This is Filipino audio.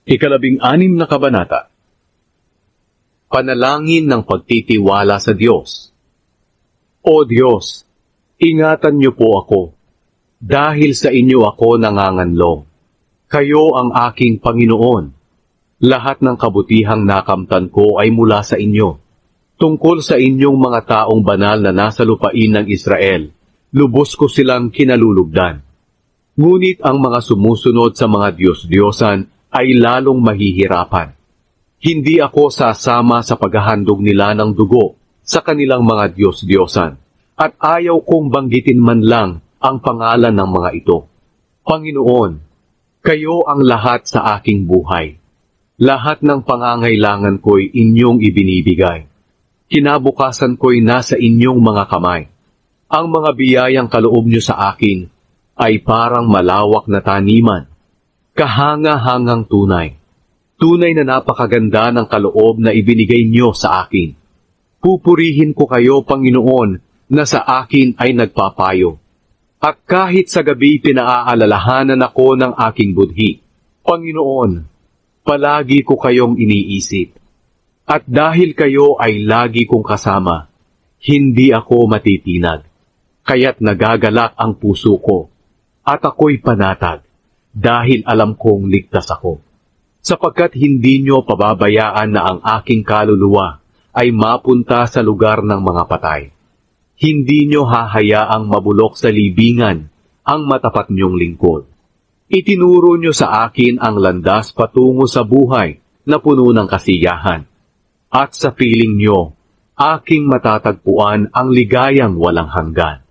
Ikalabing-anim na kabanata. Panalangin ng pagtitiwala sa Diyos. O Diyos, ingatan niyo po ako, dahil sa inyo ako nanganganlong. Kayo ang aking Panginoon. Lahat ng kabutihang nakamtan ko ay mula sa inyo. Tungkol sa inyong mga taong banal na nasa lupain ng Israel, lubos ko silang kinalulugdan. Ngunit ang mga sumusunod sa mga Diyos-Diyosan ay lalong mahihirapan. Hindi ako sasama sa paghahandog nila ng dugo sa kanilang mga Diyos-Diyosan, at ayaw kong banggitin man lang ang pangalan ng mga ito. Panginoon, kayo ang lahat sa aking buhay. Lahat ng pangangailangan ko'y inyong ibinibigay. Kinabukasan ko'y nasa inyong mga kamay. Ang mga biyayang kaloob niyo sa akin ay parang malawak na taniman, kahanga-hangang tunay. Tunay na napakaganda ng kaloob na ibinigay niyo sa akin. Pupurihin ko kayo, Panginoon, na sa akin ay nagpapayo. At kahit sa gabi pinaaalalahanan ako ng aking budhi, Panginoon, palagi ko kayong iniisip. At dahil kayo ay lagi kong kasama, hindi ako matitinag. Kaya't nagagalak ang puso ko, at ako'y panatag, dahil alam kong ligtas ako. Sapagkat hindi nyo pababayaan na ang aking kaluluwa ay mapunta sa lugar ng mga patay. Hindi nyo hahayaang mabulok sa libingan ang matapat nyong lingkod. Itinuro nyo sa akin ang landas patungo sa buhay na puno ng kasiyahan. At sa piling nyo, aking matatagpuan ang ligayang walang hanggan.